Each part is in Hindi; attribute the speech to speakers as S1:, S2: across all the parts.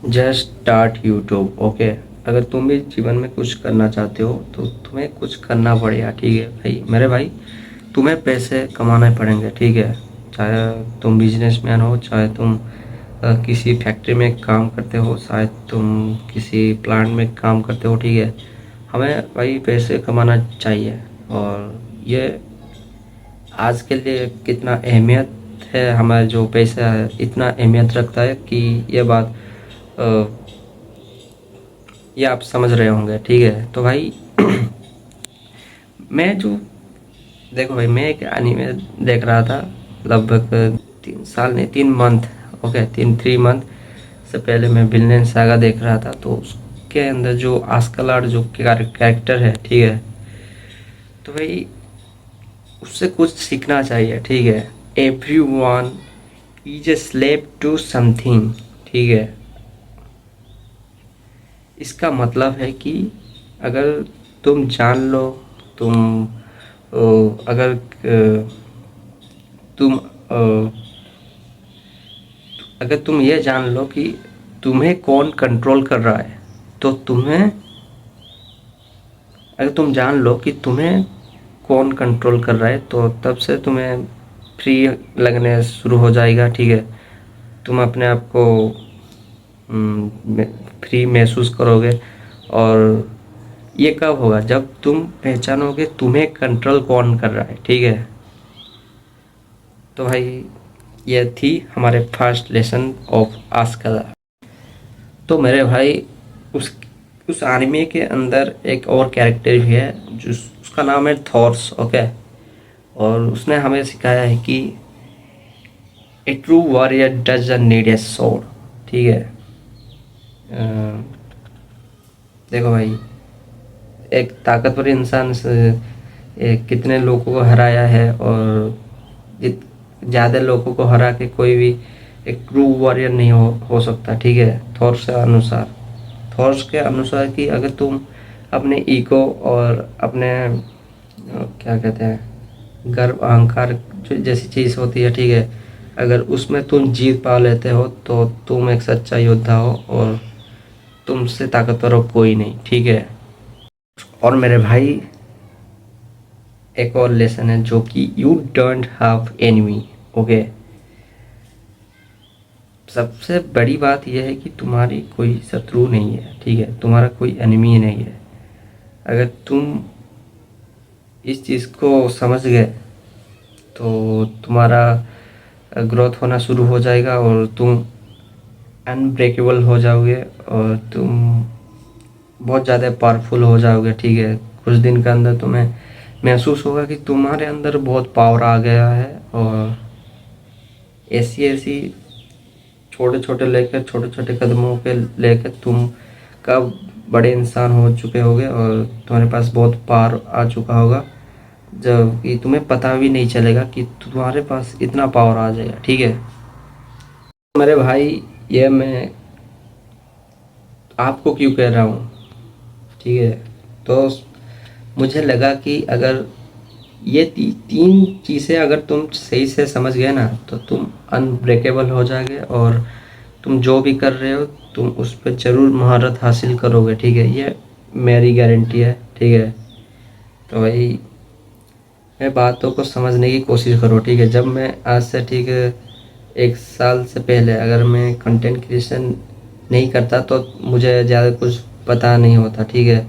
S1: Just start YouTube. ओके, अगर तुम भी जीवन में कुछ करना चाहते हो तो तुम्हें कुछ करना पड़ेगा। ठीक है भाई, मेरे भाई, तुम्हें पैसे कमाने पड़ेंगे। ठीक है, चाहे तुम बिजनेसमैन हो, चाहे तुम किसी फैक्ट्री में काम करते हो, शायद तुम किसी प्लांट में काम करते हो। ठीक है, हमें भाई पैसे कमाना चाहिए। और ये आज के लिए कितना अहमियत है, हमारा जो पैसा है इतना अहमियत रखता है कि ये बात अ, ये आप समझ रहे होंगे। ठीक है, तो भाई मैं जो देखो भाई, मैं एक एनीमे देख रहा था लगभग 3 साल नहीं, 3 मंथ। ओके, 3 मंथ से पहले मैं विलेन सागा देख रहा था। तो उसके अंदर जो आस्कलार जो कैरेक्टर है, ठीक है, तो भाई उससे कुछ सीखना चाहिए। ठीक है, every one is a slave to something. ठीक है, इसका मतलब है कि अगर तुम जान लो, तुम अगर तुम अगर तुम ये जान लो कि तुम्हें कौन कंट्रोल कर रहा है, तो तुम्हें अगर तुम जान लो कि तुम्हें कौन कंट्रोल कर रहा है, तो तब से तुम्हें फ्री लगने शुरू हो जाएगा। ठीक है, तुम अपने आप को फ्री महसूस करोगे। और ये कब होगा, जब तुम पहचानोगे तुम्हें कंट्रोल कौन कर रहा है। ठीक है, तो भाई ये थी हमारे फर्स्ट लेसन ऑफ आस्कल। तो मेरे भाई, उस उस एनिमे के अंदर एक और कैरेक्टर भी है जो उसका नाम है थॉर्स। ओके, और उसने हमें सिखाया है कि a true warrior doesn't need a sword. ठीक है, अ, देखो भाई, एक ताकतवर इंसान से कितने लोगों को हराया है, और ज़्यादा लोगों को हरा के कोई भी एक ट्रू वॉरियर नहीं हो सकता। ठीक है, थॉर्स के अनुसार कि अगर तुम अपने ईगो और अपने क्या कहते हैं, गर्व अहंकार जो जैसी चीज़ होती है, ठीक है, अगर उसमें तुम जीत पा लेते हो तो तुम एक सच्चा योद्धा हो, और तुमसे ताकतवर हो कोई नहीं। ठीक है, और मेरे भाई, एक और लेसन है जो कि you don't have enemy. Okay, सबसे बड़ी बात यह है कि तुम्हारी कोई शत्रु नहीं है। ठीक है, तुम्हारा कोई एनिमी नहीं है। अगर तुम इस चीज़ को समझ गए तो तुम्हारा ग्रोथ होना शुरू हो जाएगा, और तुम अनब्रेकेबल हो जाओगे, और तुम बहुत ज़्यादा पावरफुल हो जाओगे। ठीक है, कुछ दिन के अंदर तुम्हें महसूस होगा कि तुम्हारे अंदर बहुत पावर आ गया है, और ऐसी ऐसी छोटे छोटे कदमों पे लेकर तुम कब बड़े इंसान हो चुके होगे, और तुम्हारे पास बहुत पावर आ चुका होगा, जब कि तुम्हें पता भी नहीं चलेगा कि तुम्हारे पास इतना पावर आ जाएगा। ठीक है, मेरे भाई, ये मैं आपको क्यों कह रहा हूँ, ठीक है, तो मुझे लगा कि अगर ये 3 चीज़ें अगर तुम सही से समझ गए ना, तो तुम अनब्रेकेबल हो जाओगे, और तुम जो भी कर रहे हो तुम उस पर ज़रूर महारत हासिल करोगे। ठीक है, ये मेरी गारंटी है। ठीक है, तो भाई मैं बातों को समझने की कोशिश करो। ठीक है, जब मैं आज से, ठीक है, 1 साल से पहले अगर मैं कंटेंट क्रिएशन नहीं करता तो मुझे ज़्यादा कुछ पता नहीं होता। ठीक है,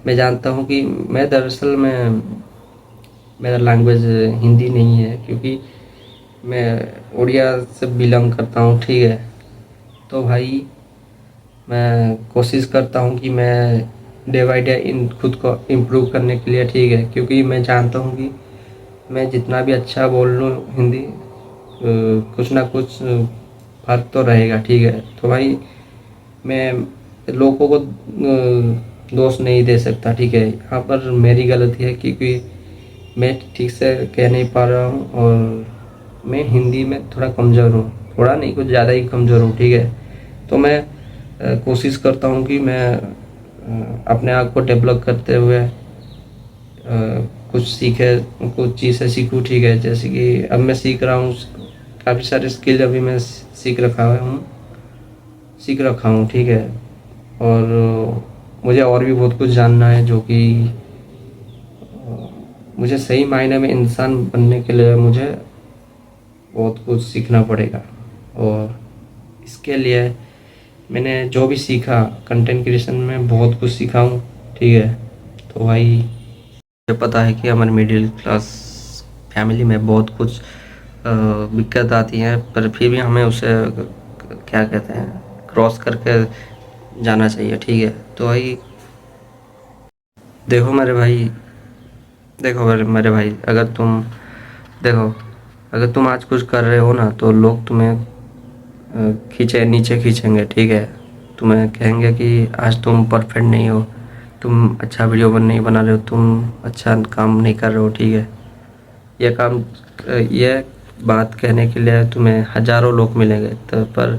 S1: मैं जानता हूँ कि मैं दरअसल में मेरा लैंग्वेज हिंदी नहीं है, क्योंकि मैं उड़िया से बिलोंग करता हूँ। ठीक है, तो भाई मैं कोशिश करता हूँ कि मैं डे बाई डे इन खुद को इम्प्रूव करने के लिए। ठीक है, क्योंकि मैं जानता हूँ कि मैं जितना भी अच्छा बोल लूँ हिंदी, कुछ ना कुछ फ़र्क तो रहेगा। ठीक है, तो भाई मैं लोगों को दोष नहीं दे सकता। ठीक है, यहाँ पर मेरी गलती है, क्योंकि मैं ठीक से कह नहीं पा रहा हूँ, और मैं हिंदी में थोड़ा कमज़ोर हूँ, थोड़ा नहीं कुछ ज़्यादा ही कमज़ोर हूँ। ठीक है, तो मैं कोशिश करता हूँ कि मैं अपने आप को डेवलप करते हुए कुछ सीखे, कुछ चीज़ें सीखूँ। ठीक है, जैसे कि अब मैं सीख रहा हूँ, काफ़ी सारे स्किल अभी मैं सीख रखा हूँ, सीख रखा हूँ, ठीक है। और मुझे और भी बहुत कुछ जानना है, जो कि मुझे सही मायने में इंसान बनने के लिए मुझे बहुत कुछ सीखना पड़ेगा। और इसके लिए मैंने जो भी सीखा कंटेंट क्रिएशन में, बहुत कुछ सीखा हूँ, ठीक है। तो भाई मुझे पता है कि हमारे मिडिल क्लास फैमिली में बहुत कुछ दिक्कत आती है, पर फिर भी हमें उसे क्या कहते हैं, क्रॉस करके जाना चाहिए, ठीक है। तो भाई देखो मेरे भाई, देखो मेरे भाई, अगर तुम देखो, अगर तुम आज कुछ कर रहे हो ना, तो लोग तुम्हें खींचे नीचे खींचेंगे, ठीक है। तुम्हें कहेंगे कि आज तुम परफेक्ट नहीं हो, तुम अच्छा वीडियो नहीं बना रहे हो, तुम अच्छा काम नहीं कर रहे हो, ठीक है। ये बात कहने के लिए तुम्हें हज़ारों लोग मिलेंगे, तो पर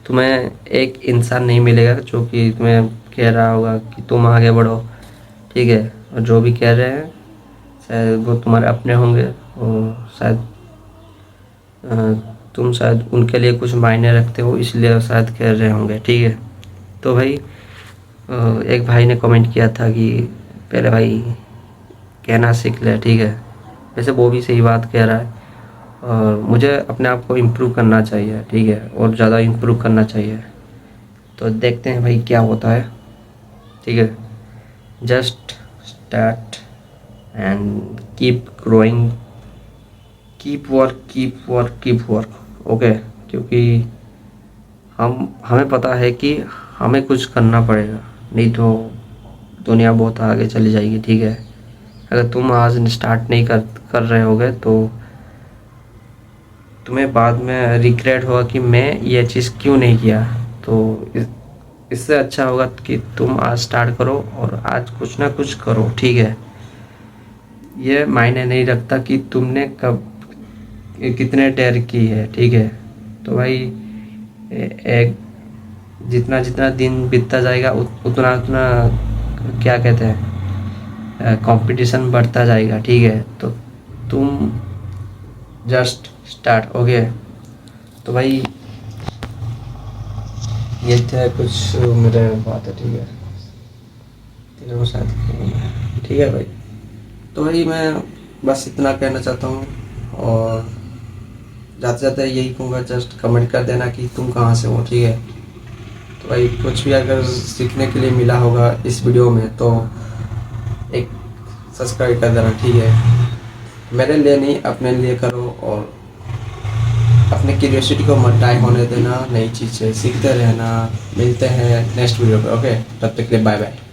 S1: तुम्हें एक इंसान नहीं मिलेगा जो कि तुम्हें कह रहा होगा कि तुम आगे बढ़ो, ठीक है। और जो भी कह रहे हैं शायद वो तुम्हारे अपने होंगे, और शायद तुम शायद उनके लिए कुछ मायने रखते हो, इसलिए शायद कह रहे होंगे, ठीक है। तो भाई एक भाई ने कमेंट किया था कि पहले भाई कहना सीख ले, ठीक है। वैसे वो भी सही बात कह रहा है, और मुझे अपने आप को इम्प्रूव करना चाहिए, ठीक है, और ज़्यादा इम्प्रूव करना चाहिए। तो देखते हैं भाई क्या होता है, ठीक है। Just start and keep growing, keep work, keep work, keep work, okay. क्योंकि हमें पता है कि हमें कुछ करना पड़ेगा, नहीं तो दुनिया बहुत आगे चली जाएगी, ठीक है। अगर तुम आज स्टार्ट नहीं कर रहे होगे तो तुम्हें बाद में रिग्रेट होगा कि मैं ये चीज़ क्यों नहीं किया। तो इससे अच्छा होगा कि तुम आज स्टार्ट करो और आज कुछ ना कुछ करो, ठीक है। ये मायने नहीं रखता कि तुमने कब कितने डेर की है, ठीक है। तो भाई एक जितना जितना दिन बीतता जाएगा उतना उतना क्या कहते हैं, कंपटीशन बढ़ता जाएगा, ठीक है। तो तुम जस्ट स्टार्ट, ओके। तो भाई ये थे कुछ मेरे बात है, ठीक है। तेरे को शायद ठीक है भाई। तो भाई मैं बस इतना कहना चाहता हूँ, और जाते जाते यही कहूँगा, जस्ट कमेंट कर देना कि तुम कहाँ से हो, ठीक है। तो भाई कुछ भी अगर सीखने के लिए मिला होगा इस वीडियो में तो एक सब्सक्राइब कर देना, ठीक है। मेरे लिए नहीं, अपने लिए करो, और अपने क्यूरियोसिटी को मत डाई होने देना, नई चीज़ें सीखते रहना। मिलते हैं नेक्स्ट वीडियो पे, ओके। तब तक के लिए बाय बाय।